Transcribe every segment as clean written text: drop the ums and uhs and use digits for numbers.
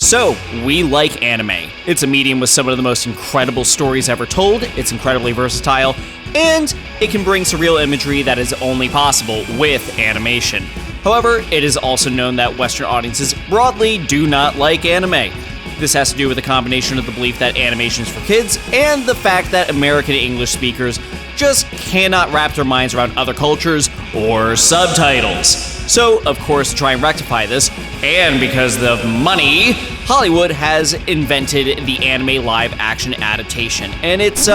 So, we like anime. It's a medium with some of the most incredible stories ever told, it's incredibly versatile, and it can bring surreal imagery that is only possible with animation. However, it is also known that Western audiences broadly do not like anime. This has to do with a combination of the belief that animation is for kids and the fact that American English speakers just cannot wrap their minds around other cultures or subtitles. So, of course, to try and rectify this, and because of money, Hollywood has invented the anime live-action adaptation, and it's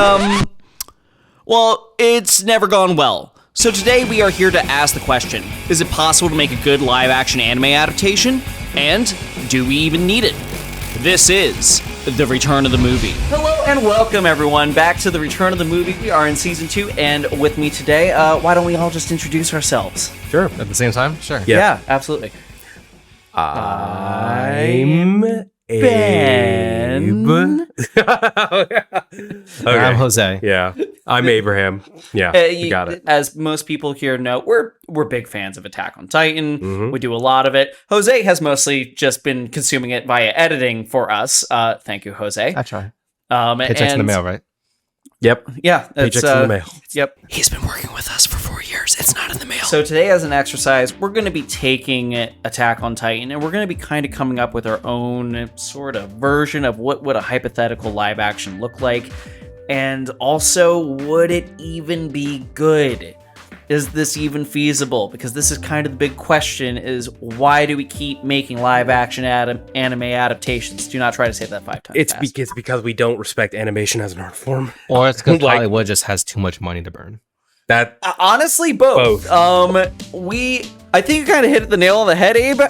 never gone well. So today we are here to ask the question, is it possible to make a good live-action anime adaptation? And do we even need it? This is The Return of the Movie. Hello and welcome everyone back to The Return of the Movie. We are in Season 2, and with me today, why don't we all just introduce ourselves? Sure. At the same time? Sure. Yeah, absolutely. I'm Ben. Okay. I'm Jose. Yeah. I'm Abraham. Yeah, you got it. As most people here know, we're big fans of Attack on Titan. Mm-hmm. We do a lot of it. Jose has mostly just been consuming it via editing for us. Thank you, Jose. I try. Paychecks in the mail, right? Yep. Yeah. Paychecks in the mail. Yep. He's been working with us for 4 years. It's not in the mail. So today, as an exercise, we're going to be taking Attack on Titan, and we're going to be kind of coming up with our own sort of version of what would a hypothetical live action look like. And also, would it even be good? Is this even feasible? Because this is kind of the big question, is why do we keep making live-action anime adaptations? Do not try to say that 5 times It's fast. because we don't respect animation as an art form. Or it's because Hollywood just has too much money to burn. That honestly, both. I think you kind of hit the nail on the head, Abe.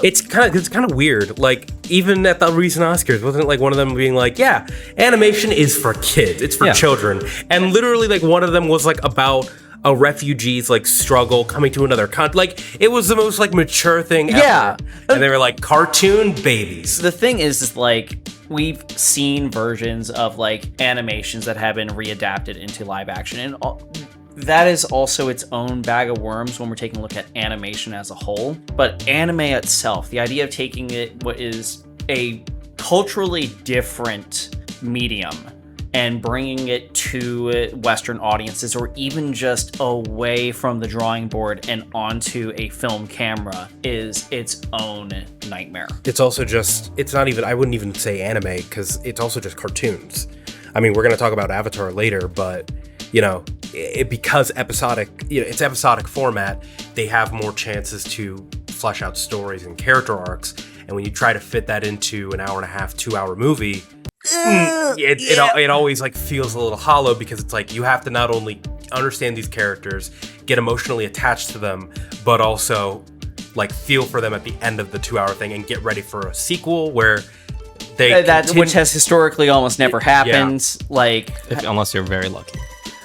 It's kind of weird. Like, even at the recent Oscars, wasn't it like one of them being like, yeah, animation is for kids. It's for children. And literally, like, one of them was like about a refugee's like struggle coming to another country. Like, it was the most like mature thing ever. Yeah. And they were like, cartoon babies. The thing is like, we've seen versions of like animations that have been readapted into live action, and that is also its own bag of worms when we're taking a look at animation as a whole. But anime itself, the idea of taking it, what is a culturally different medium, and bringing it to Western audiences, or even just away from the drawing board and onto a film camera, is its own nightmare. It's also just, it's not even, I wouldn't even say anime, because it's also just cartoons. I mean, we're going to talk about Avatar later, but, you know, because episodic, it's episodic format, they have more chances to flesh out stories and character arcs. And when you try to fit that into an hour and a half, 2 hour movie, it always like feels a little hollow, because it's like you have to not only understand these characters, get emotionally attached to them, but also like feel for them at the end of the 2 hour thing and get ready for a sequel where they which has historically almost never happened. Yeah. Like, unless you're very lucky.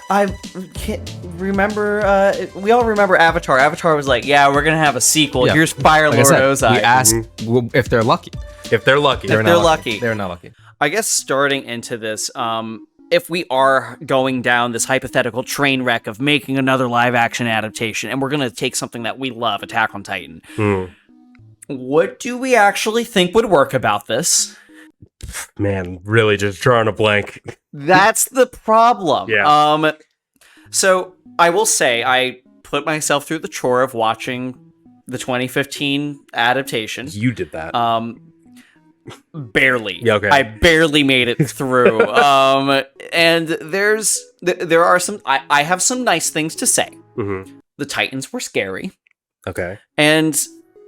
I can't remember. We all remember Avatar. Avatar was like, yeah, we're gonna have a sequel. Yeah. Here's Fire Lord Ozai. We ask if they're lucky. If they're lucky. They're not lucky. They're not lucky. I guess starting into this, if we are going down this hypothetical train wreck of making another live-action adaptation, and we're going to take something that we love, Attack on Titan, what do we actually think would work about this? Man, really just drawing a blank. That's the problem. Yeah. So I will say, I put myself through the chore of watching the 2015 adaptation. You did that. Barely. Yeah, okay. I barely made it through. And there are some, I have some nice things to say. Mm-hmm. The Titans were scary. Okay. And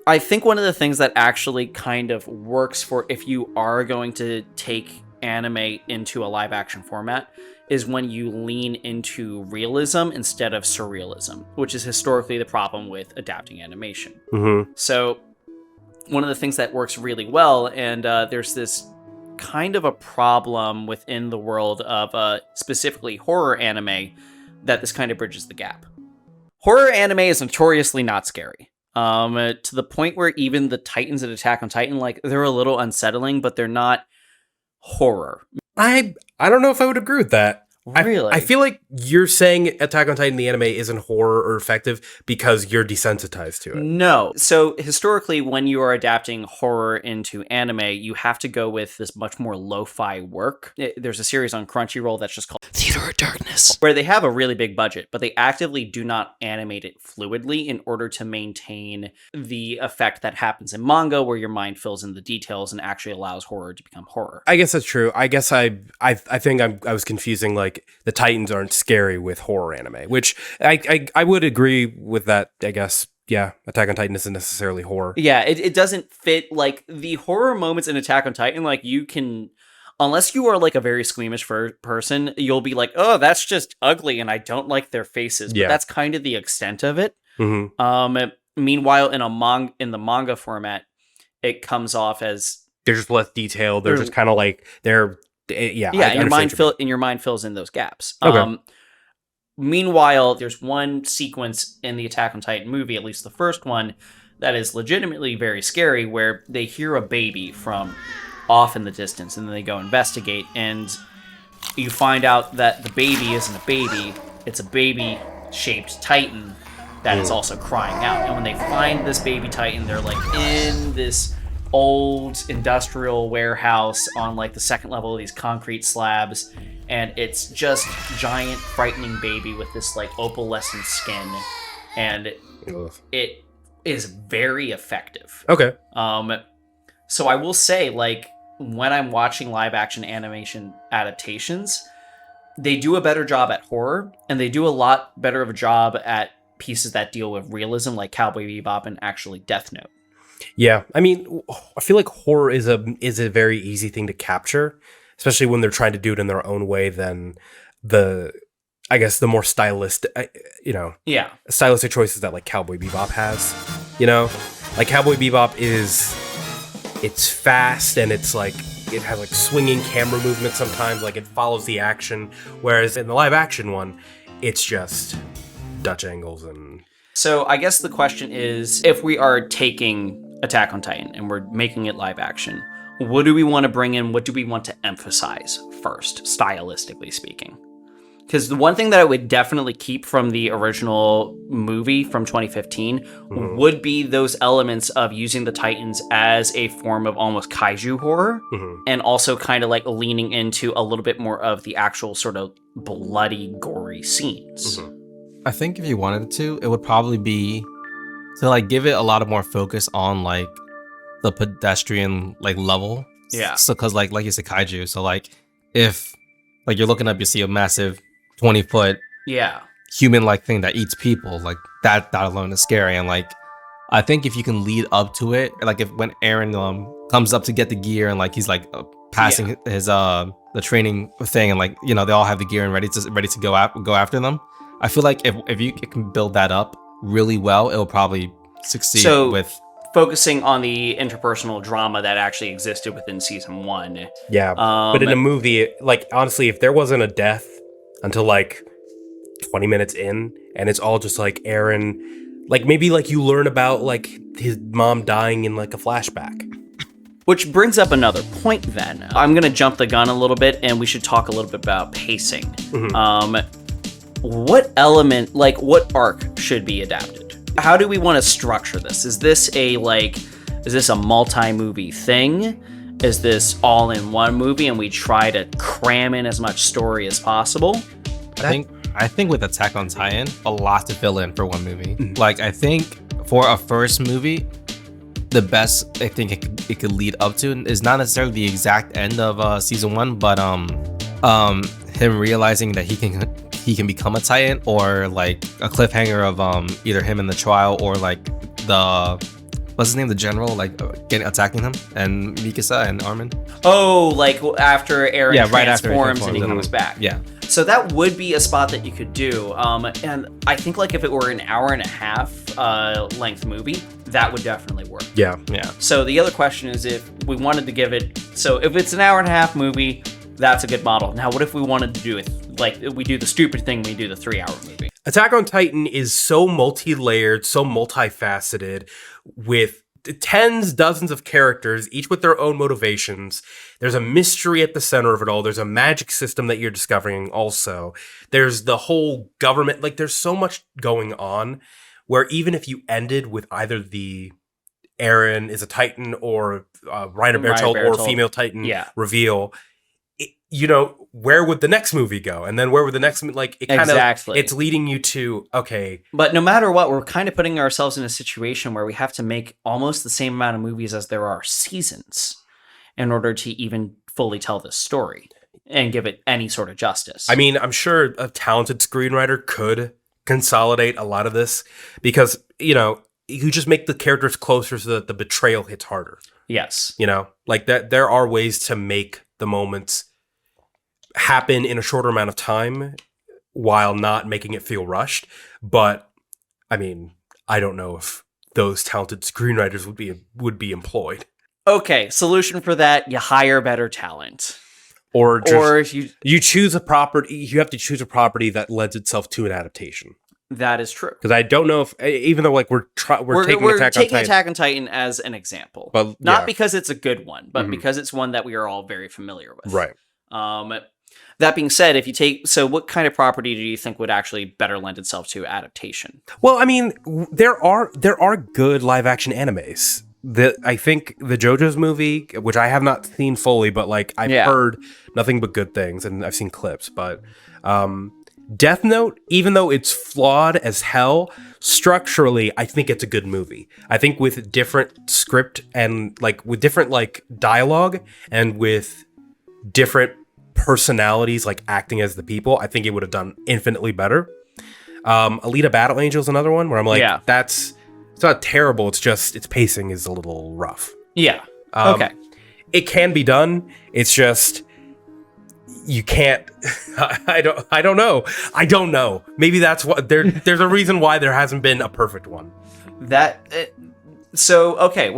I think one of the things that actually kind of works for if you are going to take anime into a live action format is when you lean into realism instead of surrealism, which is historically the problem with adapting animation. Mm-hmm. So one of the things that works really well, and there's this kind of a problem within the world of specifically horror anime, that this kind of bridges the gap. Horror anime is notoriously not scary. To the point where even the Titans in Attack on Titan, like, they're a little unsettling, but they're not horror. I don't know if I would agree with that. Really? I feel like you're saying Attack on Titan the anime isn't horror or effective because you're desensitized to it. No. So historically, when you are adapting horror into anime, you have to go with this much more lo-fi work. There's a series on Crunchyroll that's just called Theater of Darkness. where they have a really big budget, but they actively do not animate it fluidly in order to maintain the effect that happens in manga, where your mind fills in the details and actually allows horror to become horror. I guess that's true. I guess I think I was confusing, like, the Titans aren't scary with horror anime, which I would agree with that, I guess. Yeah, Attack on Titan isn't necessarily horror. Yeah, it doesn't fit, like, the horror moments in Attack on Titan, like, you can... Unless you are, like, a very squeamish person, you'll be like, oh, that's just ugly, and I don't like their faces. But that's kind of the extent of it. Mm-hmm. Meanwhile, in the manga format, it comes off as... They're just less detailed. They're just kind of like... Yeah, your mind fills in those gaps. Okay. Meanwhile, there's one sequence in the Attack on Titan movie, at least the first one, that is legitimately very scary, where they hear a baby from off in the distance, and then they go investigate, and you find out that the baby isn't a baby, it's a baby-shaped Titan that is also crying out. And when they find this baby Titan, they're like in this old industrial warehouse on like the second level of these concrete slabs, and it's just giant frightening baby with this like opalescent skin, and it is very effective. Okay. So I will say, like, when I'm watching live action animation adaptations, they do a better job at horror, and they do a lot better of a job at pieces that deal with realism, like Cowboy Bebop and actually Death Note. Yeah, I mean, I feel like horror is a very easy thing to capture, especially when they're trying to do it in their own way than the more stylistic choices that like Cowboy Bebop has. Like Cowboy Bebop it's fast, and it's like it has like swinging camera movement sometimes, like it follows the action, whereas in the live action one, it's just Dutch angles. And so I guess the question is, if we are taking Attack on Titan and we're making it live action, what do we want to bring in? What do we want to emphasize first, stylistically speaking? Because the one thing that I would definitely keep from the original movie from 2015 would be those elements of using the Titans as a form of almost kaiju horror, and also kind of like leaning into a little bit more of the actual sort of bloody, gory scenes. I think if you wanted to, it would probably be to like give it a lot of more focus on like the pedestrian like level. Yeah. So because like you said, kaiju. So like if like you're looking up, you see a massive 20-foot human-like thing that eats people, like that alone is scary. And like I think if you can lead up to it, like if when Eren comes up to get the gear, and like he's like passing his the training thing, and like they all have the gear and ready to go after them. I feel like if you can build that up really well, it'll probably succeed with focusing on the interpersonal drama that actually existed within season 1. Yeah, but in a movie, like honestly, if there wasn't a death until like 20 minutes in, and it's all just like Eren, like maybe like you learn about like his mom dying in like a flashback. Which brings up another point then. I'm going to jump the gun a little bit, and we should talk a little bit about pacing. What element, like what arc should be adapted? How do we want to structure this? Is this a multi-movie thing? Is this all in one movie and we try to cram in as much story as possible? I think with Attack on Titan, a lot to fill in for one movie. Like I think for a first movie, the best I think it could lead up to is not necessarily the exact end of season 1, but him realizing that he can become a Titan, or like a cliffhanger of either him in the trial, or like what's his name, the general, like attacking him, and Mikasa and Armin. Oh, like after Eren transforms and he and comes back. Yeah. So that would be a spot that you could do. And I think like if it were an hour and a half length movie, that would definitely work. Yeah. So the other question is, if we wanted to give it, so if it's an hour and a half movie, that's a good model. Now, what if we wanted to do it, like we do the stupid thing, we do the 3-hour movie? Attack on Titan is so multi-layered, so multifaceted, with tens, dozens of characters, each with their own motivations. There's a mystery at the center of it all. There's a magic system that you're discovering also. There's the whole government. Like, there's so much going on where even if you ended with either the Eren is a Titan or Reiner Bertolt or female Titan reveal, where would the next movie go? And then where would the next, like, it kind of, it's leading you to, okay. But no matter what, we're kind of putting ourselves in a situation where we have to make almost the same amount of movies as there are seasons in order to even fully tell this story and give it any sort of justice. I mean, I'm sure a talented screenwriter could consolidate a lot of this because, you just make the characters closer so that the betrayal hits harder. Yes. Like that, there are ways to make the moments happen in a shorter amount of time while not making it feel rushed. But I mean, I don't know if those talented screenwriters would be employed. Okay, solution for that, you hire better talent. Or if you choose a property, you have to choose a property that lends itself to an adaptation. That is true. Because I don't know if, even though like we're taking Attack on Titan as an example, but not because it's a good one, but because it's one that we are all very familiar with. Right. That being said, what kind of property do you think would actually better lend itself to adaptation? Well, I mean, there are good live action animes. I think the JoJo's movie, which I have not seen fully, but like I've heard nothing but good things, and I've seen clips. But Death Note, even though it's flawed as hell, structurally, I think it's a good movie. I think with different script and like with different like dialogue and with different personalities like acting as the people, I think it would have done infinitely better. Alita Battle Angel is another one where I'm like, it's not terrible. It's just its pacing is a little rough. Yeah. Okay. It can be done. It's just you can't. I don't know. I don't know. Maybe that's what there's a reason why there hasn't been a perfect one. We're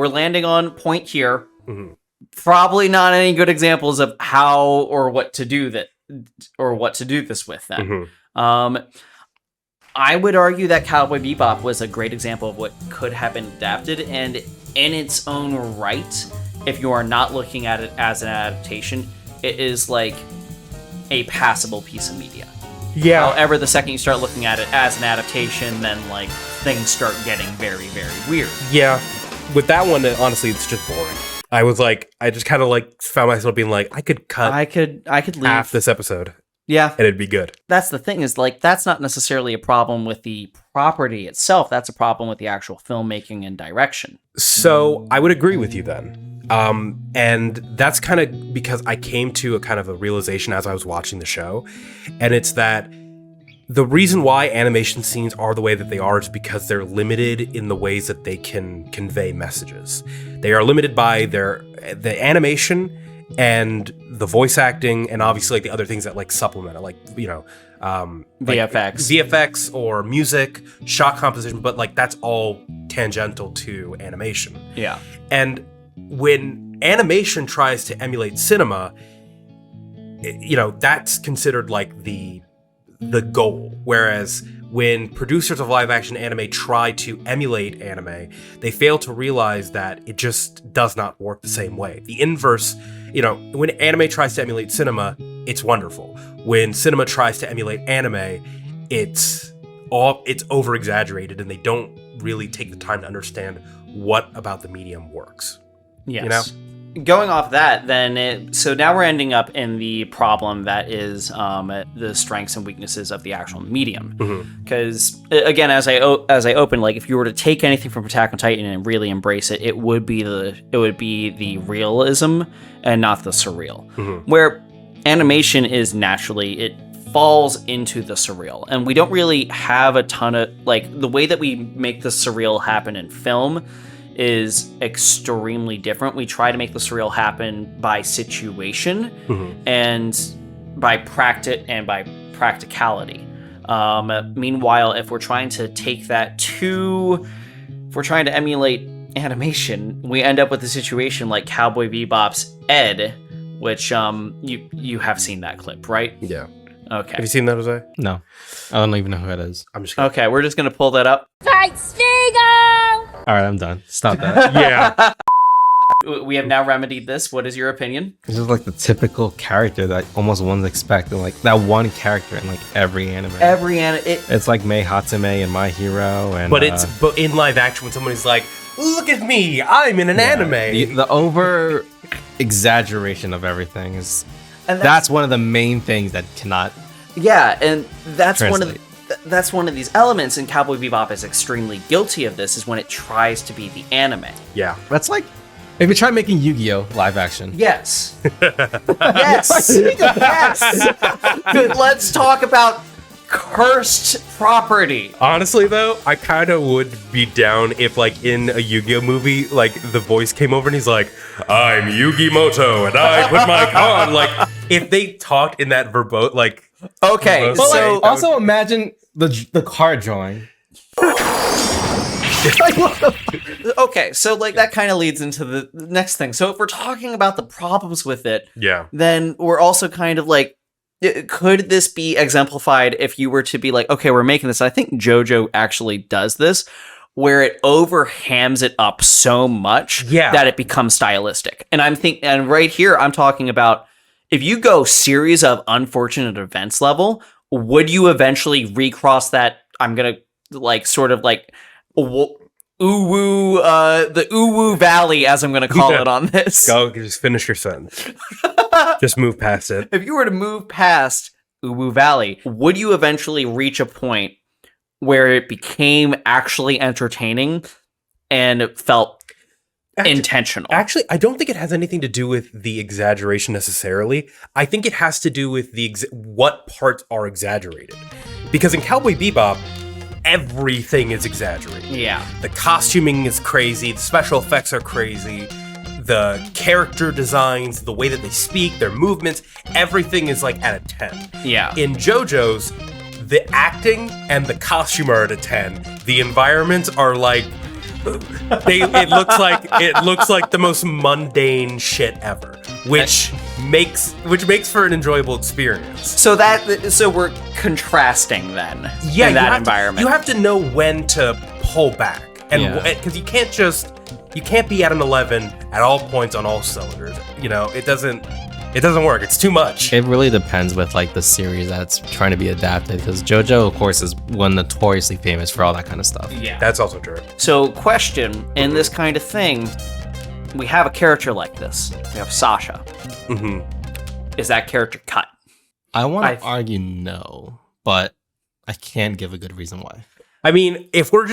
landing on point here. Mm-hmm. Probably not any good examples of how or what to do this with then. Mm-hmm. I would argue that Cowboy Bebop was a great example of what could have been adapted, and in its own right, if you are not looking at it as an adaptation, it is like a passable piece of media. Yeah. However, the second you start looking at it as an adaptation, then like things start getting very, very weird. Yeah. With that one, honestly, it's just boring. I just kind of like found myself being like, I could leave half this episode. Yeah. And it'd be good. That's the thing is like, that's not necessarily a problem with the property itself. That's a problem with the actual filmmaking and direction. So I would agree with you then. And that's kind of because I came to a kind of a realization as I was watching the show. And it's that the reason why animation scenes are the way that they are is because they're limited in the ways that they can convey messages. They are limited by the animation and the voice acting, and obviously like the other things that like supplement it, like VFX or music, shot composition, but like that's all tangential to animation. Yeah. And when animation tries to emulate cinema, that's considered like the goal. Whereas when producers of live action anime try to emulate anime, they fail to realize that it just does not work the same way. The inverse, when anime tries to emulate cinema, it's wonderful. When cinema tries to emulate anime, it's over exaggerated, and they don't really take the time to understand what about the medium works. Yes. Going off that, then, so now we're ending up in the problem that is the strengths and weaknesses of the actual medium. Because again, as I open, like if you were to take anything from Attack on Titan and really embrace it, it would be the realism and not the surreal. Where animation is naturally it falls into the surreal, and we don't really have a ton of like the way that we make the surreal happen in film is extremely different. We try to make the surreal happen by situation and by practicality. Meanwhile, if we're trying to emulate animation, we end up with a situation like Cowboy Bebop's Ed, which you have seen that clip, right? Yeah. Okay. Have you seen that, Jose? No. I don't even know who that is. Okay, we're just gonna pull that up. Fight Smeagol! All right, I'm done. Stop that. Yeah. We have now remedied this. What is your opinion? This is like the typical character that almost one's expecting, like that one character in like every anime. It's like Mei Hatsume in My Hero, and but in live action when somebody's like, "Look at me, I'm in an anime." The over exaggeration of everything is that's one of the main things that cannot. Yeah, and that's translate. that's one of these elements, and Cowboy Bebop is extremely guilty of this. Is when it tries to be the anime. Yeah, that's like. If you try making Yu-Gi-Oh! Live action. Yes. Yes. Yes. Let's talk about cursed property. Honestly, though, I kind of would be down if, like, in a Yu-Gi-Oh! Movie, like, the voice came over and he's like, "I'm Yugi Moto, and I put my con." Like, if they talked in that verbo, like... Okay, but so... Like, also imagine the card drawing. Okay, so like that kind of leads into the next thing. So if we're talking about the problems with it, then we're also kind of like, could this be exemplified if you were to be like, okay, we're making this. I think JoJo actually does this, where it overhams it up so much that it becomes stylistic. And right here, I'm talking about if you go series of unfortunate events level, would you eventually recross that? I'm gonna like sort of like. The Uwu Valley, as I'm going to call it on this. Go, just finish your sentence. Just move past it. If you were to move past Uwu Valley, would you eventually reach a point where it became actually entertaining and it felt intentional? Actually, I don't think it has anything to do with the exaggeration necessarily. I think it has to do with what parts are exaggerated. Because in Cowboy Bebop, everything is exaggerated. Yeah. The costuming is crazy, the special effects are crazy, the character designs, the way that they speak, their movements, everything is like at a 10. Yeah. In JoJo's, the acting and the costume are at a 10. The environments are like it looks like the most mundane shit ever, which makes for an enjoyable experience. So we're contrasting then. Yeah, in that environment. You have to know when to pull back, and because you can't be at an 11 at all points on all cylinders. You know, it doesn't work. It's too much. It really depends with like the series that's trying to be adapted, because JoJo, of course, is one notoriously famous for all that kind of stuff. Yeah, that's also true. So, question in this kind of thing, we have a character like this. We have Sasha. Mm-hmm. Is that character cut? I want to argue no, but I can't give a good reason why. I mean, if we're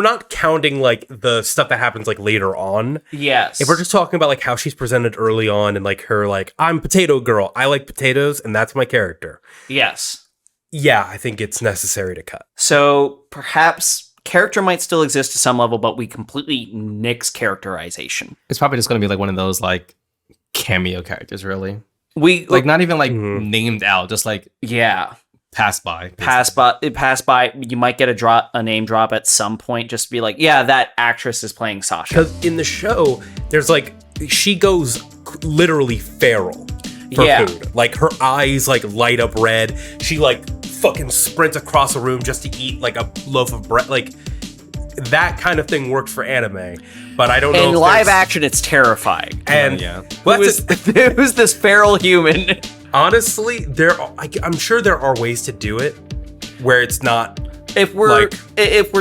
not counting like the stuff that happens like later on, yes. If we're just talking about like how she's presented early on and like her like, I'm potato girl, I like potatoes, and that's my character. Yes. Yeah, I think it's necessary to cut. So perhaps character might still exist to some level, but we completely nix characterization. It's probably just going to be like one of those like cameo characters, really. We like not even like named out, just like pass by. You might get a name drop at some point, just to be like, yeah, that actress is playing Sasha. Because in the show, there's like, she goes literally feral for food. Like her eyes like light up red. She like fucking sprints across a room just to eat like a loaf of bread. Like that kind of thing works for anime. But I don't know. In live action, it's terrifying. And who's this feral human? Honestly, I'm sure there are ways to do it where it's not. If we're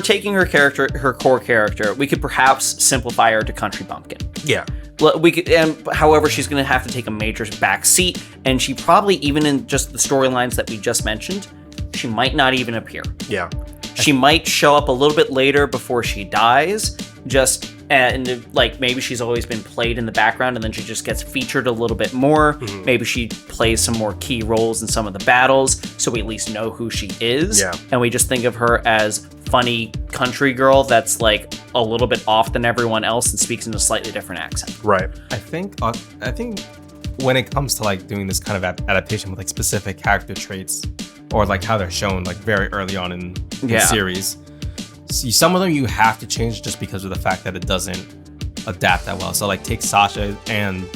taking her core character, we could perhaps simplify her to country bumpkin. Yeah. We could, however, she's going to have to take a major back seat, and she probably, even in just the storylines that we just mentioned, she might not even appear. Yeah. She might show up a little bit later before she dies, and like maybe she's always been played in the background and then she just gets featured a little bit more. Mm-hmm. Maybe she plays some more key roles in some of the battles, so we at least know who she is. Yeah. And we just think of her as funny country girl that's like a little bit off than everyone else and speaks in a slightly different accent. Right. I think when it comes to like doing this kind of adaptation with like specific character traits or like how they're shown like very early on in the series, some of them you have to change just because of the fact that it doesn't adapt that well. So like take Sasha and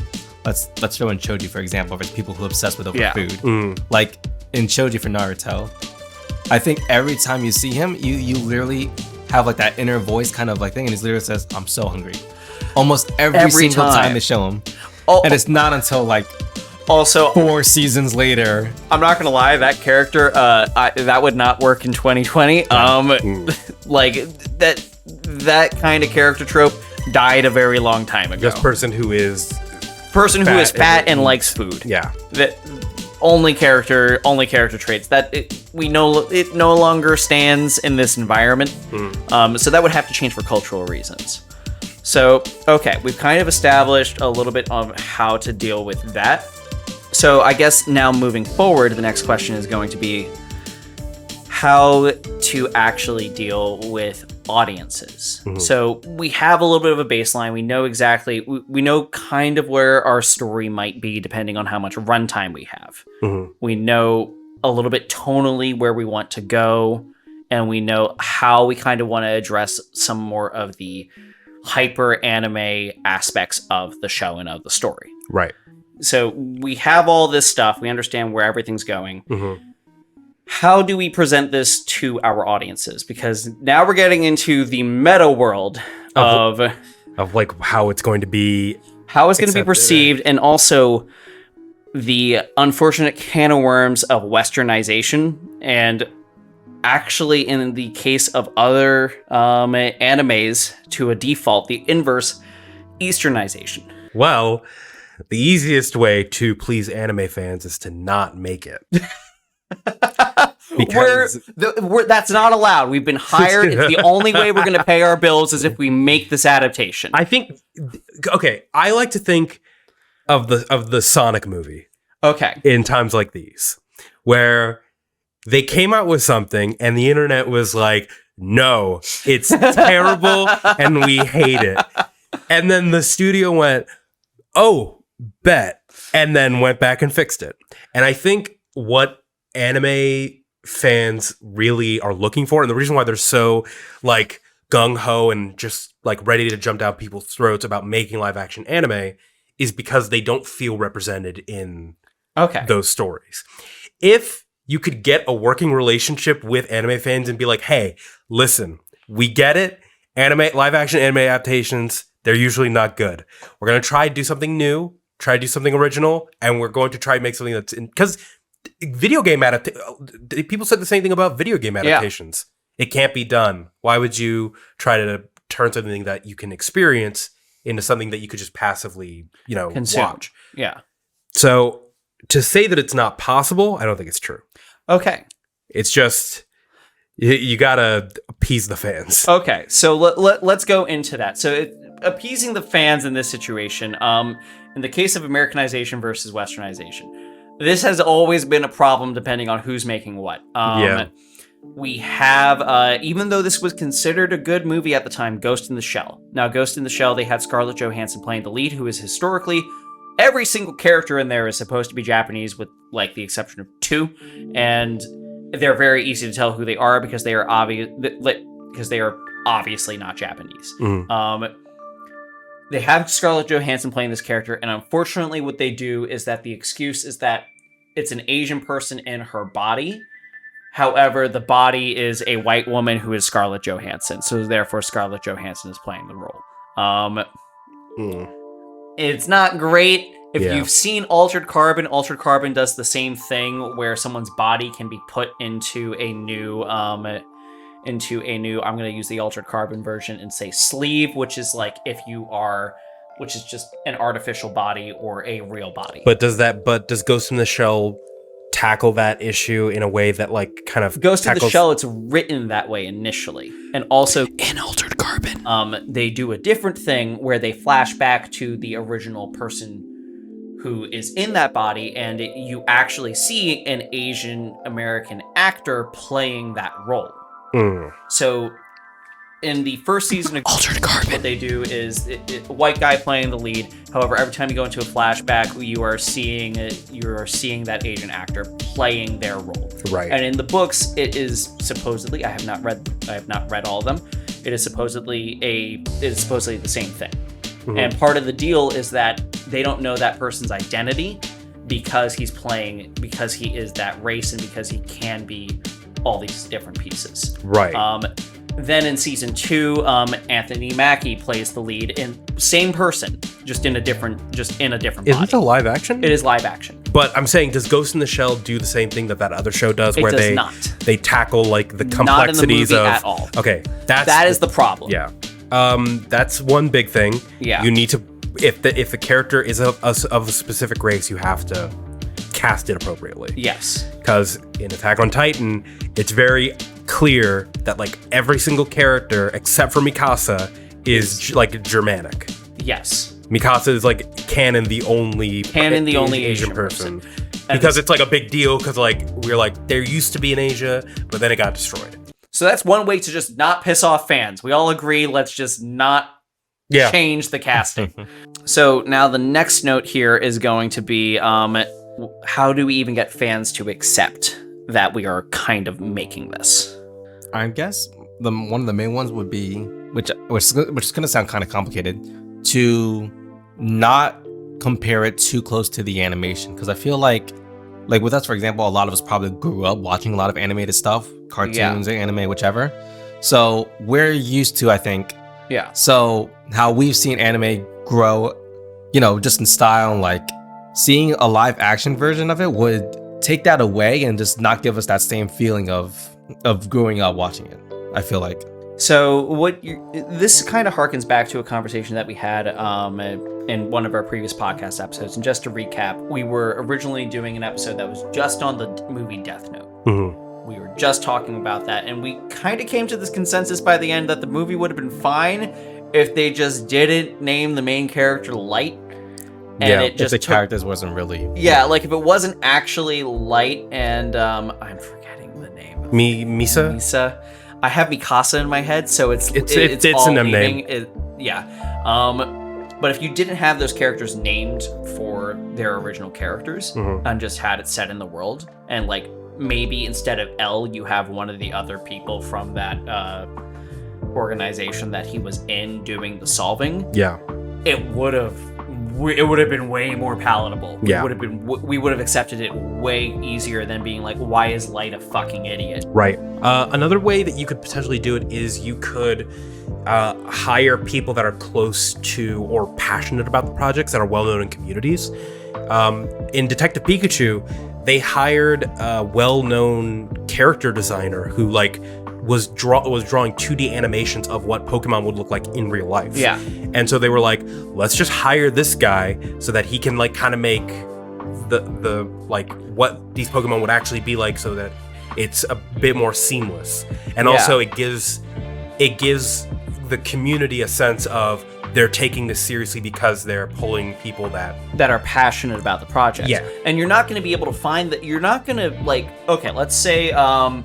let's show in Choji, for example, for people who are obsessed with food. Like in Choji for Naruto, I think every time you see him, you literally have like that inner voice kind of like thing, and he literally says, "I'm so hungry," almost every single time they show him. And it's not until like also 4 seasons later. I'm not gonna lie, that character, that would not work in 2020. Like that kind of character trope died a very long time ago. Just person who is fat and likes food. Yeah. That only character traits that we know it no longer stands in this environment. So that would have to change for cultural reasons. So, okay, we've kind of established a little bit of how to deal with that. So I guess now moving forward, the next question is going to be how to actually deal with audiences. So we have a little bit of a baseline. We know exactly, we know kind of where our story might be depending on how much runtime we have. We know a little bit tonally where we want to go, and we know how we kind of want to address some more of the hyper anime aspects of the show and of the story. Right. So we have all this stuff. We understand where everything's going. How do we present this to our audiences? Because now we're getting into the meta world of like how it's going to be, perceived, and also the unfortunate can of worms of westernization, and actually in the case of other animes, to a default, the inverse, easternization. Well, the easiest way to please anime fans is to not make it. Because that's not allowed. We've been hired. It's the only way we're going to pay our bills is if we make this adaptation. I think, okay, I like to think of the Sonic movie. Okay. In times like these, where they came out with something and the internet was like, no, it's terrible and we hate it. And then the studio went, oh, bet. And then went back and fixed it. And I think what anime fans really are looking for, and the reason why they're so like gung-ho and just like ready to jump down people's throats about making live action anime, is because they don't feel represented in those stories. If you could get a working relationship with anime fans and be like, hey, listen, we get it. Live action anime adaptations, they're usually not good. We're going to try to do something new, try to do something original, and we're going to try to make something that's because video game people said the same thing about video game adaptations. It can't be done. Why would you try to turn something that you can experience into something that you could just passively, consume. Watch? Yeah. So to say that it's not possible, I don't think it's true. Okay. It's just you gotta appease the fans. Okay, so let's go into that. So appeasing the fans in this situation, in the case of Americanization versus Westernization, this has always been a problem depending on who's making what. We have, even though this was considered a good movie at the time, Ghost in the Shell. Now, Ghost in the Shell, they had Scarlett Johansson playing the lead, who is historically, every single character in there is supposed to be Japanese with, like, the exception of 2. And they're very easy to tell who they are because they are obviously not Japanese. They have Scarlett Johansson playing this character, and unfortunately what they do is that the excuse is that it's an Asian person in her body. However, the body is a white woman who is Scarlett Johansson, so therefore Scarlett Johansson is playing the role. It's not great. If you've seen Altered Carbon does the same thing where someone's body can be put into a new, I'm going to use the Altered Carbon version and say sleeve, which is like which is just an artificial body or a real body. But does Ghost in the Shell tackle that issue in a way that like kind of Ghost in the Shell, it's written that way initially. And also in Altered Carbon, they do a different thing where they flash back to the original person who is in that body, and you actually see an Asian American actor playing that role. So in the first season of Altered Carbon, what they do is a white guy playing the lead. However, every time you go into a flashback, you are seeing that Asian actor playing their role. Right. And in the books, it is supposedly, I have not read all of them. It is supposedly the same thing. And part of the deal is that they don't know that person's identity because he is that race and because he can be all these different pieces. Right. Then in season 2, Anthony Mackie plays the lead, in same person, just in a different body. Isn't it a live action? It is live action. But I'm saying, does Ghost in the Shell do the same thing that other show does, where does not. they tackle like the complexities not in the movie of at all. Okay, that is the problem. Yeah, that's one big thing. Yeah, you need to if the character is of a specific race, you have to cast it appropriately. Yes, because in Attack on Titan, it's very clear that like every single character except for Mikasa is like Germanic. Yes, Mikasa is like canon the only Asian person. Because it's like a big deal because like we're like there used to be in Asia, but then it got destroyed. So that's one way to just not piss off fans. We all agree, let's just not change the casting. So now the next note here is going to be how do we even get fans to accept that we are kind of making this? I guess one of the main ones would be, which is going to sound kind of complicated, to not compare it too close to the animation, because I feel like with us, for example, a lot of us probably grew up watching a lot of animated stuff, cartoons, anime, whichever. So we're used to, I think. Yeah. So how we've seen anime grow, just in style, and like seeing a live action version of it would take that away and just not give us that same feeling of growing up watching it, I feel like. So this kind of harkens back to a conversation that we had in one of our previous podcast episodes. And just to recap, we were originally doing an episode that was just on the movie Death Note. Mm-hmm. We were just talking about that, and we kind of came to this consensus by the end that the movie would have been fine if they just didn't name the main character Light. And it just if the characters wasn't really... Yeah, like if it wasn't actually Light and... I'm forgetting the name. Misa? Misa. I have Mikasa in my head, so it's all an M name. But if you didn't have those characters named for their original characters and just had it set in the world, and like maybe instead of L, you have one of the other people from that organization that he was in doing the solving. Yeah, it would have been way more palatable. Yeah, we would have accepted it way easier than being like, why is Light a fucking idiot? Right. Another way that you could potentially do it is you could hire people that are close to or passionate about the projects that are well known in communities. In Detective Pikachu, they hired a well-known character designer who like was drawing 2D animations of what Pokemon would look like in real life. Yeah. And so they were like, let's just hire this guy so that he can like kind of make the like what these Pokemon would actually be like, so that it's a bit more seamless. And also it gives the community a sense of they're taking this seriously because they're pulling people that are passionate about the project. Yeah. And you're not going to be able to find that. You're not going to like, okay, let's say our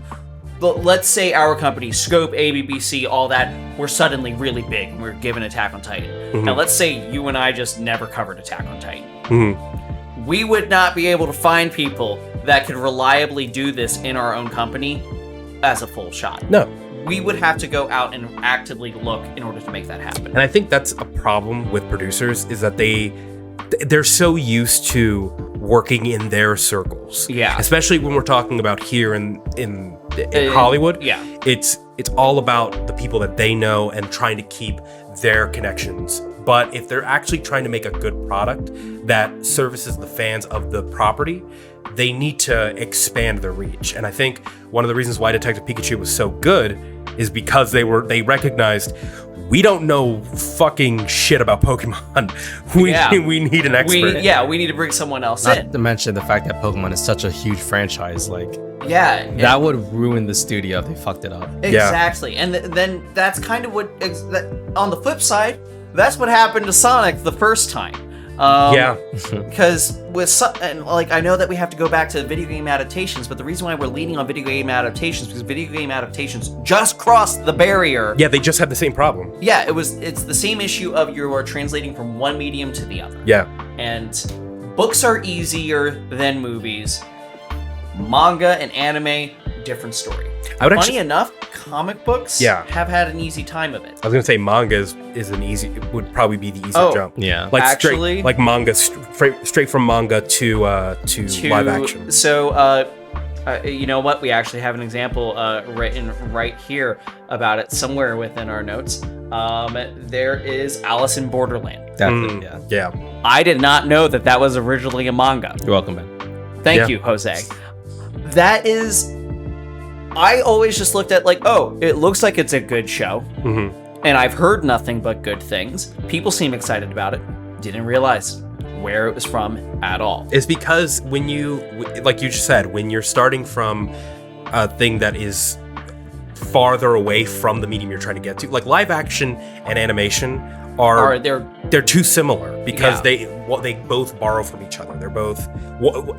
company, Scope, ABBC, all that, we're suddenly really big and we're given Attack on Titan. Mm-hmm. Now let's say you and I just never covered Attack on Titan. Mm-hmm. We would not be able to find people that could reliably do this in our own company as a full shot. No. We would have to go out and actively look in order to make that happen. And I think that's a problem with producers, is that they're so used to working in their circles. Yeah. Especially when we're talking about here in Hollywood. Yeah. It's all about the people that they know and trying to keep their connections. But if they're actually trying to make a good product that services the fans of the property, they need to expand their reach. And I think one of the reasons why Detective Pikachu was so good is because they recognized, we don't know fucking shit about Pokemon. We need an expert. We need to bring someone else in. Not to mention the fact that Pokemon is such a huge franchise, like that would ruin the studio if they fucked it up. Exactly. And then that's kind of what on the flip side, that's what happened to Sonic the first time. Because I know that we have to go back to video game adaptations, but the reason why we're leaning on video game adaptations is because video game adaptations just crossed the barrier. Yeah, they just had the same problem. Yeah, it's the same issue of you are translating from one medium to the other. Yeah. And books are easier than movies. Manga and anime, different story. Funny enough, comic books have had an easy time of it. I was gonna say manga would probably be the easy jump. Yeah, like actually, manga straight from manga to live action. So You know what? We actually have an example written right here about it somewhere within our notes. There is Alice in Borderland. Definitely, Yeah. I did not know that was originally a manga. You're welcome, man. Thank you, Jose. That is... I always just looked at like, oh, it looks like it's a good show. Mm-hmm. And I've heard nothing but good things. People seem excited about it. Didn't realize where it was from at all. It's because when you, like you just said, when you're starting from a thing that is farther away from the medium you're trying to get to, like live action and animation they're too similar because they both borrow from each other. They're both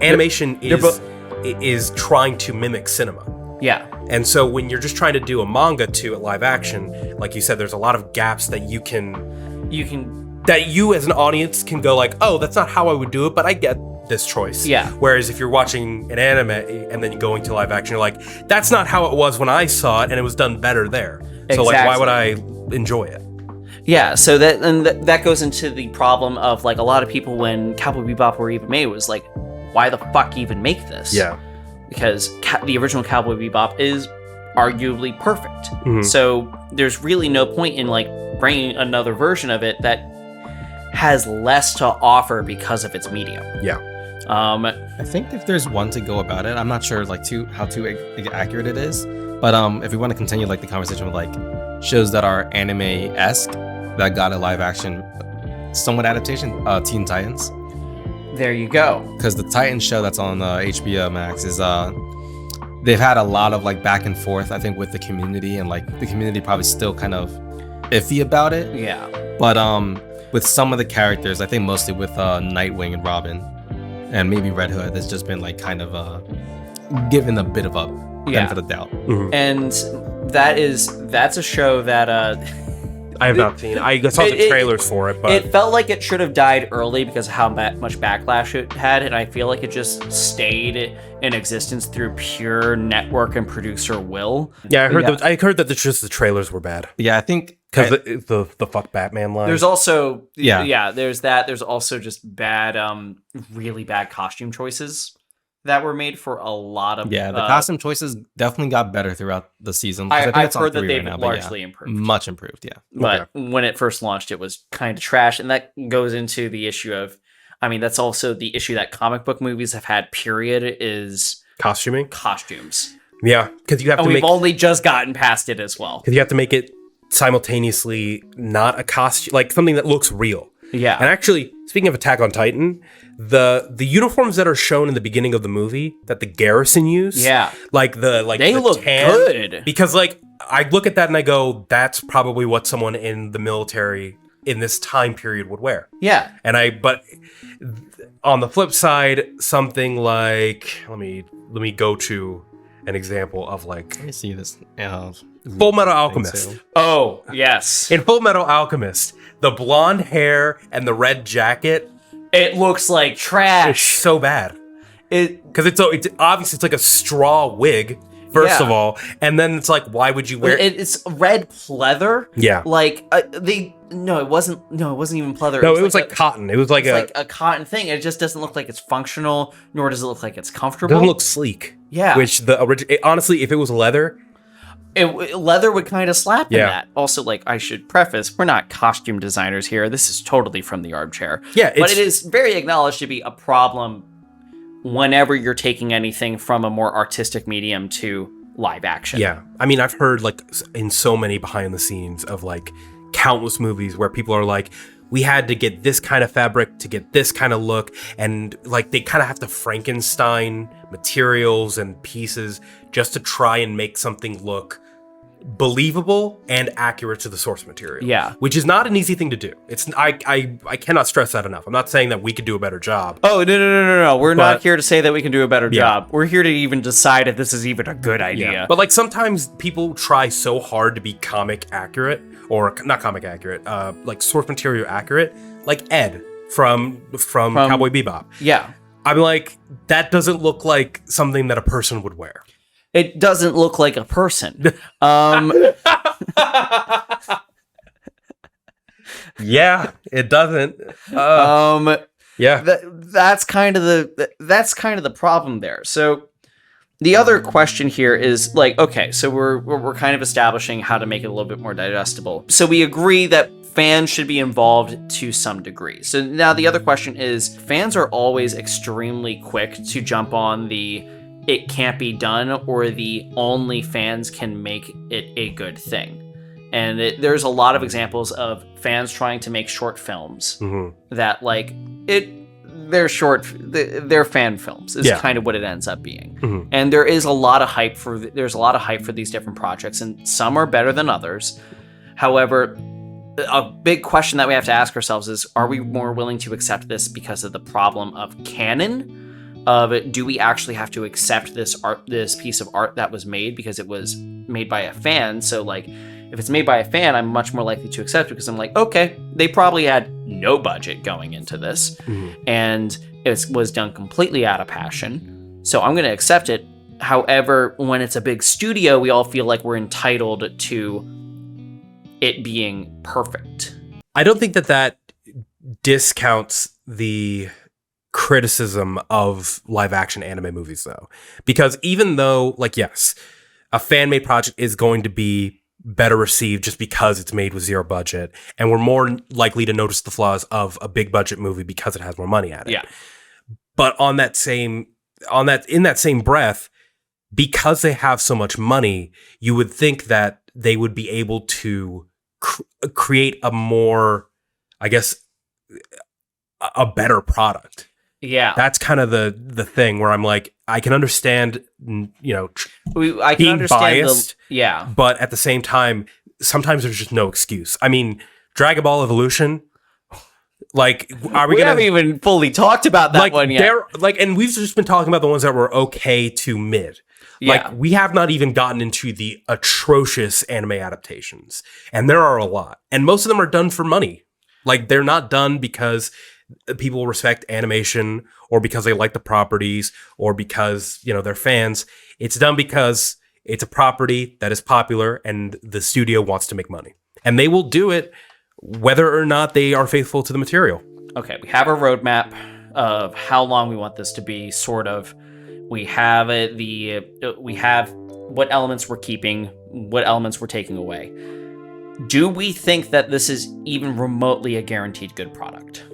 animation is trying to mimic cinema. Yeah. And so when you're just trying to do a manga to a live action, like you said, there's a lot of gaps that you as an audience can go like, oh, that's not how I would do it, but I get this choice. Yeah. Whereas if you're watching an anime and then you're going to live action, you're like, that's not how it was when I saw it, and it was done better there. Exactly. So like, why would I enjoy it? Yeah, so that goes into the problem of like a lot of people when Cowboy Bebop were even made was like, why the fuck even make this? Yeah. Because the original Cowboy Bebop is arguably perfect. Mm-hmm. So there's really no point in like bringing another version of it that has less to offer because of its medium. Yeah. I think if there's one to go about it, I'm not sure like how accurate it is, but if we want to continue like the conversation with like shows that are anime-esque that got a live action somewhat adaptation, Teen Titans. There you go. Because the Titans show that's on HBO Max is they've had a lot of like back and forth, I think, with the community, and like the community probably still kind of iffy about it. Yeah. But with some of the characters, I think mostly with Nightwing and Robin, and maybe Red Hood, there's just been like kind of given a bit of a benefit of doubt. Mm-hmm. And that's a show that I have not seen. I saw the trailers for it, but it felt like it should have died early because of how much backlash it had, and I feel like it just stayed in existence through pure network and producer will. Yeah, I heard that just the trailers were bad. Yeah, I think because the fuck Batman line. There's also there's that. There's also just bad, really bad costume choices that were made for a lot of... Yeah, the costume choices definitely got better throughout the season. I've heard that they've largely improved. Much improved, yeah. But when it first launched, it was kind of trash. And that goes into the issue of... I mean, that's also the issue that comic book movies have had, period, is... Costumes. Yeah, because you have to we've only just gotten past it as well. Because you have to make it simultaneously not a costume... Like, something that looks real. Yeah. And actually, speaking of Attack on Titan... The uniforms that are shown in the beginning of the movie that the garrison use, they look good. Because like I look at that and I go, that's probably what someone in the military in this time period would wear. Yeah. But on the flip side, something like let me go to an example of like let me see this. Full Metal Alchemist. Oh yes. In Full Metal Alchemist, the blonde hair and the red jacket. It looks like trash. It's so bad. Because it's obviously it's like a straw wig, first of all, and then it's like, why would you wear it? It's red pleather. Yeah. Like it wasn't even pleather. No, it was like cotton. It was like a cotton thing. It just doesn't look like it's functional, nor does it look like it's comfortable. It doesn't look sleek. Yeah. Which honestly, if it was leather. Leather would kind of slap in that. Also, like, I should preface, we're not costume designers here. This is totally from the armchair. Yeah, but it is very acknowledged to be a problem whenever you're taking anything from a more artistic medium to live action. Yeah. I mean, I've heard, like, in so many behind the scenes of, like, countless movies where people are like, we had to get this kind of fabric to get this kind of look, and, like, they kind of have to Frankenstein materials and pieces just to try and make something look believable and accurate to the source material. Yeah. Which is not an easy thing to do. I cannot stress that enough. I'm not saying that we could do a better job. Oh, no. We're not here to say that we can do a better job. We're here to even decide if this is even a good idea. Yeah. But like sometimes people try so hard to be comic accurate, or not comic accurate, like source material accurate, like Ed from Cowboy Bebop. Yeah. I'm like, that doesn't look like something that a person would wear. It doesn't look like a person. Yeah, it doesn't. Yeah. That's kind of the problem there. So The other question here is like, okay, so we're kind of establishing how to make it a little bit more digestible. So we agree that fans should be involved to some degree. So now the other question is, fans are always extremely quick to jump on the it can't be done or the only fans can make it a good thing. And there's a lot of examples of fans trying to make short films that like they're fan films is kind of what it ends up being. And there's a lot of hype for these different projects, and some are better than others. However, a big question that we have to ask ourselves is, are we more willing to accept this because of the problem of canon? Do we actually have to accept this piece of art that was made because it was made by a fan? So like, if it's made by a fan, I'm much more likely to accept it because I'm like, okay, they probably had no budget going into this, and it was done completely out of passion. So I'm going to accept it. However, when it's a big studio, we all feel like we're entitled to it being perfect. I don't think that discounts the criticism of live action anime movies though, because even though, like, yes, a fan-made project is going to be better received just because it's made with zero budget, and we're more likely to notice the flaws of a big budget movie because it has more money at it. Yeah. But in that same breath, because they have so much money, you would think that they would be able to create a more, I guess, a better product. Yeah. That's kind of the thing where I'm like, I can understand, I can being understand biased, but at the same time, sometimes there's just no excuse. I mean, Dragon Ball Evolution, like, we haven't even fully talked about that one yet. And we've just been talking about the ones that were okay to mid. Yeah. Like, we have not even gotten into the atrocious anime adaptations. And there are a lot. And most of them are done for money. Like, they're not done because people respect animation or because they like the properties or because, they're fans. It's done because it's a property that is popular and the studio wants to make money. And they will do it whether or not they are faithful to the material. Okay, we have a roadmap of how long we want this to be, sort of. We have we have what elements we're keeping, what elements we're taking away. Do we think that this is even remotely a guaranteed good product?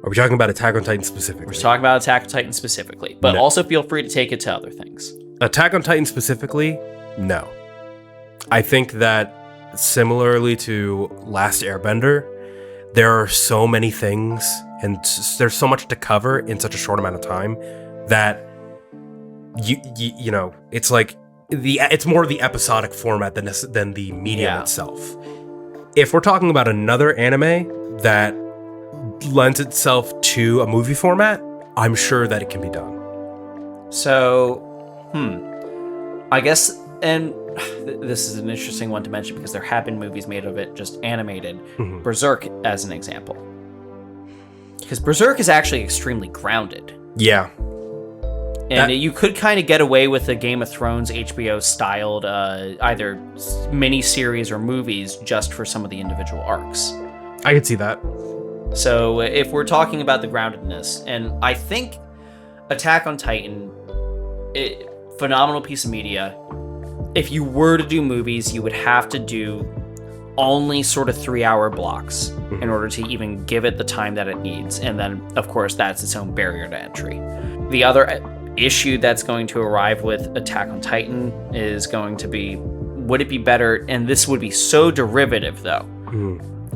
Are we talking about Attack on Titan specifically? We're talking about Attack on Titan specifically, but also feel free to take it to other things. Attack on Titan specifically, no. I think that similarly to Last Airbender, there are so many things and there's so much to cover in such a short amount of time that it's like it's more the episodic format than the medium itself. If we're talking about another anime that lends itself to a movie format, I'm sure that it can be done. So, I guess, and this is an interesting one to mention because there have been movies made of it just animated. Berserk as an example. Because Berserk is actually extremely grounded. Yeah. And you could kind of get away with a Game of Thrones HBO-styled either mini-series or movies just for some of the individual arcs. I could see that. So if we're talking about the groundedness, and I think Attack on Titan, phenomenal piece of media. If you were to do movies, you would have to do only sort of 3-hour blocks in order to even give it the time that it needs. And then, of course, that's its own barrier to entry. The other issue that's going to arrive with Attack on Titan is going to be, would it be better, and this would be so derivative though,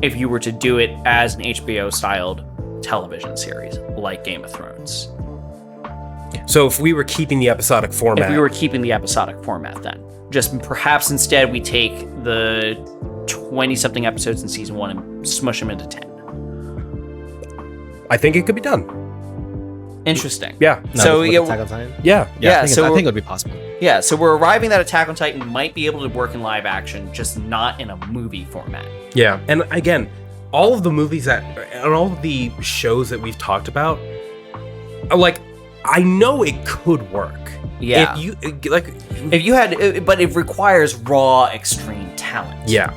if you were to do it as an HBO-styled television series, like Game of Thrones. So if we were keeping the episodic format... then. Just perhaps instead we take the 20-something episodes in season 1 and smush them into 10. I think it could be done. Interesting. Yeah. Attack on Titan? Yeah. I think it would be possible. Yeah, so we're arriving that Attack on Titan might be able to work in live action, just not in a movie format. Yeah, and again, all of the movies and all of the shows that we've talked about, like, I know it could work. Yeah. If you had, but it requires raw, extreme talent. Yeah.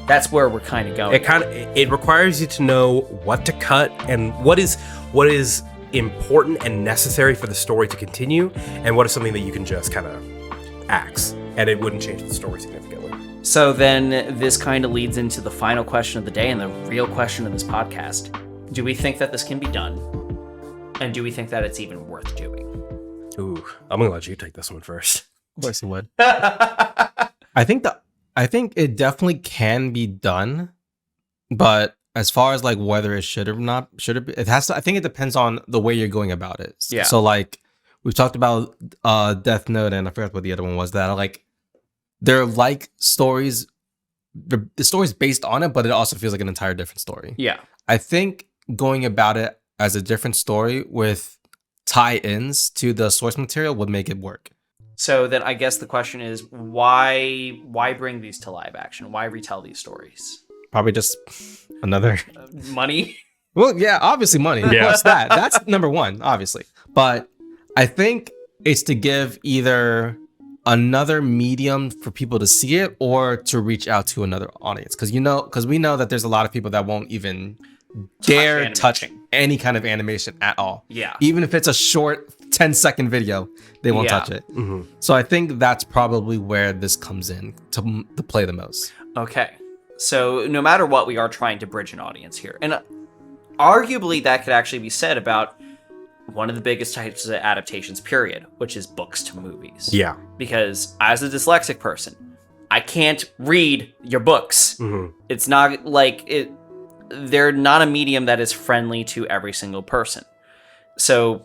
That's where we're kind of going. It requires you to know what to cut and what is important and necessary for the story to continue, and what is something that you can just kind of axe, and it wouldn't change the story significantly. So then this kind of leads into the final question of the day and the real question of this podcast. Do we think that this can be done? And do we think that it's even worth doing? Ooh, I'm gonna let you take this one first. Of course it would. I think it definitely can be done, but as far as like whether it should or not, should it be, it has to, I think it depends on the way you're going about it. Yeah. So like we've talked about Death Note, and I forgot what the other one was, that like they're like stories, the story's based on it, but it also feels like an entire different story. Yeah. I think going about it as a different story with tie-ins to the source material would make it work. So then I guess the question is, why bring these to live action? Why retell these stories? Probably just another money. Well, yeah, obviously money. Yeah. What's that? That's number one, obviously. But I think it's to give either another medium for people to see it or to reach out to another audience. Because we know that there's a lot of people that won't even dare touch any kind of animation at all. Yeah. Even if it's a short 10-second video, they won't touch it. Mm-hmm. So I think that's probably where this comes in to play the most. Okay. So no matter what, we are trying to bridge an audience here. And arguably that could actually be said about one of the biggest types of adaptations, period, which is books to movies. Yeah. Because as a dyslexic person, I can't read your books. Mm-hmm. It's not like it. They're not a medium that is friendly to every single person. So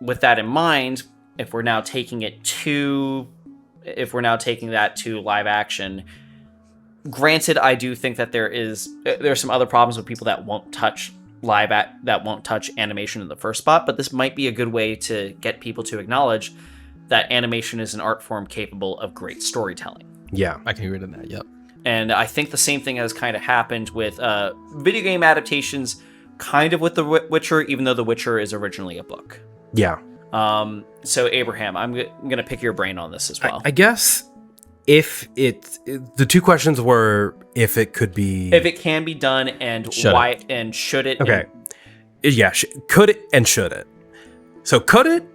with that in mind, if we're now taking that to live action, granted, I do think that there's some other problems with people that won't touch that won't touch animation in the first spot, but this might be a good way to get people to acknowledge that animation is an art form capable of great storytelling. Yeah, I can agree to that. Yep. And I think the same thing has kind of happened with video game adaptations, kind of with The Witcher, even though The Witcher is originally a book. Yeah. So Abraham, I'm going to pick your brain on this as well. I guess the two questions were if it could be, if it can be done, and should why, it? and should it? Okay. Yeah. Could it and should it? So could it?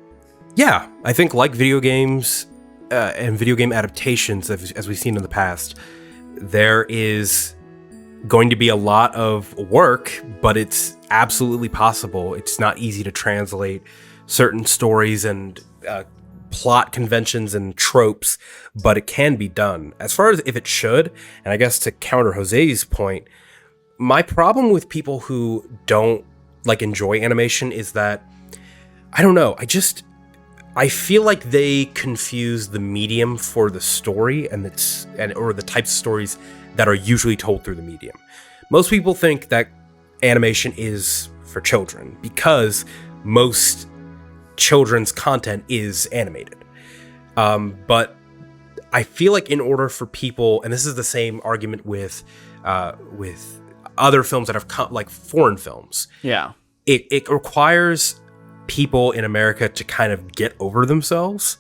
Yeah. I think like video games and video game adaptations, as we've seen in the past, there is going to be a lot of work, but it's absolutely possible. It's not easy to translate certain stories and plot conventions and tropes, but it can be done. As far as if it should, and I guess to counter Jose's point, my problem with people who don't like enjoy animation is that, I don't know, I feel like they confuse the medium for the story or the types of stories that are usually told through the medium. Most people think that animation is for children because most children's content is animated. But I feel like in order for people, and this is the same argument with other films that have come, like foreign films. Yeah. It requires people in America to kind of get over themselves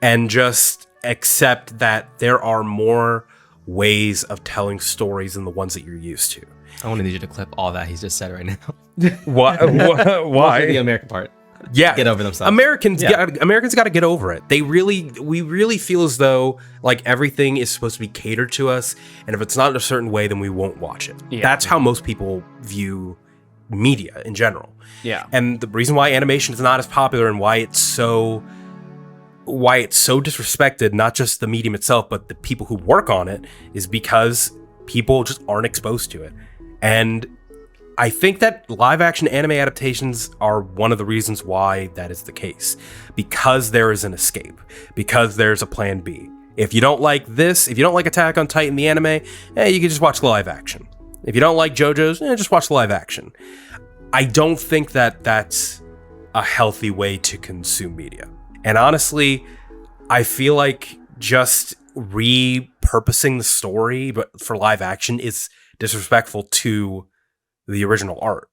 and just accept that there are more ways of telling stories than the ones that you're used to. I want to need you to clip all that he's just said right now. Why? The American part. Yeah, get over themselves. Americans got to get over it. We really feel as though like everything is supposed to be catered to us, and if it's not in a certain way, then we won't watch it. Yeah. That's how most people view media in general. Yeah, and the reason why animation is not as popular and why it's so disrespected, not just the medium itself, but the people who work on it, is because people just aren't exposed to it. And I think that live action anime adaptations are one of the reasons why that is the case. Because there is an escape. Because there's a plan B. If you don't like this, if you don't like Attack on Titan, the anime, you can just watch the live action. If you don't like JoJo's, just watch the live action. I don't think that that's a healthy way to consume media. And honestly, I feel like just repurposing the story but for live action is disrespectful to the original art.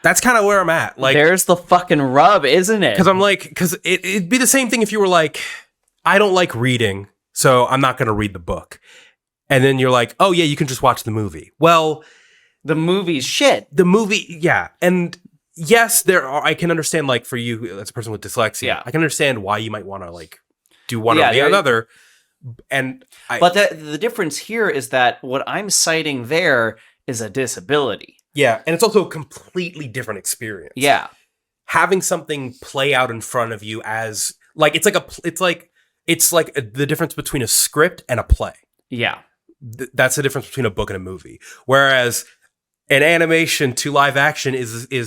That's kind of where I'm at. Like, there's the fucking rub, isn't it? Because it'd be the same thing if you were like, I don't like reading, so I'm not going to read the book. And then you're like, oh yeah, you can just watch the movie. Well, the movie's shit. The movie, yeah. And yes, there are. I can understand, like, for you as a person with dyslexia, I can understand why you might want to, like, do one or the other. But the difference here is that what I'm citing there is a disability. Yeah, and it's also a completely different experience. Yeah. Having something play out in front of you as, like, it's like the difference between a script and a play. Yeah. That's the difference between a book and a movie. Whereas an animation to live action is they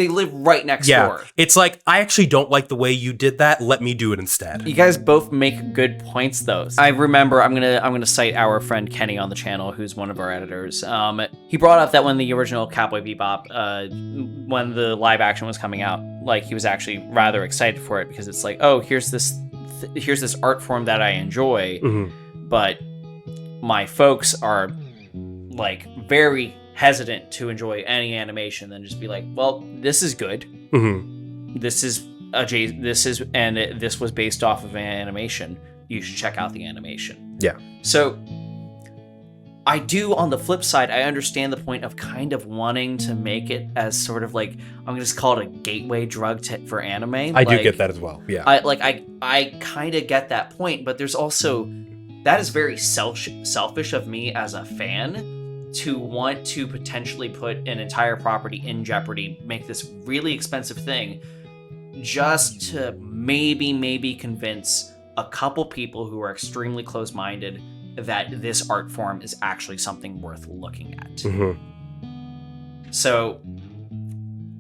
live right next door. It's like, I actually don't like the way you did that. Let me do it instead. You guys both make good points though. I remember I'm gonna cite our friend Kenny on the channel, who's one of our editors. He brought up that when the original Cowboy Bebop, when the live action was coming out, like, he was actually rather excited for it because it's like, oh, here's this art form that I enjoy, but my folks are, like, very hesitant to enjoy any animation, then just be like, well, this is good. This was based off of an animation. You should check out the animation. Yeah. So I do, on the flip side, I understand the point of kind of wanting to make it as sort of like, I'm gonna just call it a gateway drug for anime. I do get that as well. Yeah. I kind of get that point, but there's also, that is very selfish of me as a fan to want to potentially put an entire property in jeopardy, make this really expensive thing, just to maybe convince a couple people who are extremely close-minded that this art form is actually something worth looking at. So,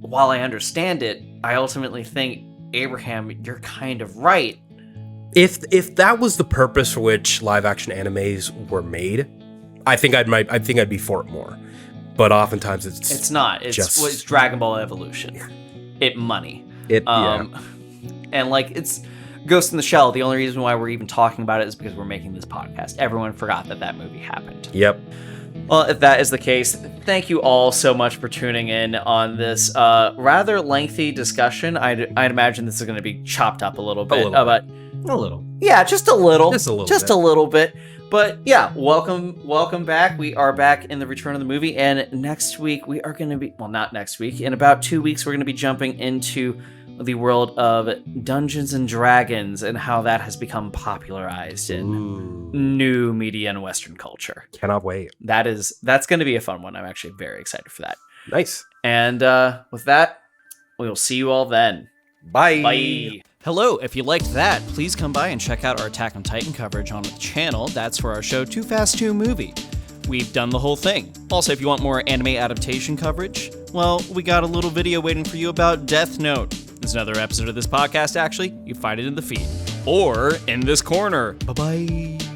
while I understand it, I ultimately think, Abraham, you're kind of right. If that was the purpose for which live-action animes were made, I think I'd be for it more, but oftentimes it's not. It's Dragon Ball Evolution. Money. And, like, it's Ghost in the Shell. The only reason why we're even talking about it is because we're making this podcast. Everyone forgot that movie happened. Yep. Well, if that is the case, thank you all so much for tuning in on this rather lengthy discussion. I'd imagine this is going to be chopped up a little bit. A little. Yeah, just a little. Just a little bit. But yeah, welcome back. We are back in the Return of the Movie, and next week we are going to be, well, not next week, in about 2 weeks we're going to be jumping into the world of Dungeons and Dragons and how that has become popularized in new media and Western culture. Cannot wait. That's going to be a fun one. I'm actually very excited for that. Nice. And with that, we will see you all then. Bye. Bye. Hello, if you liked that, please come by and check out our Attack on Titan coverage on the channel. That's for our show Too Fast 2 Movie. We've done the whole thing. Also, if you want more anime adaptation coverage, well, we got a little video waiting for you about Death Note. There's another episode of this podcast, actually. You find it in the feed. Or in this corner. Bye-bye.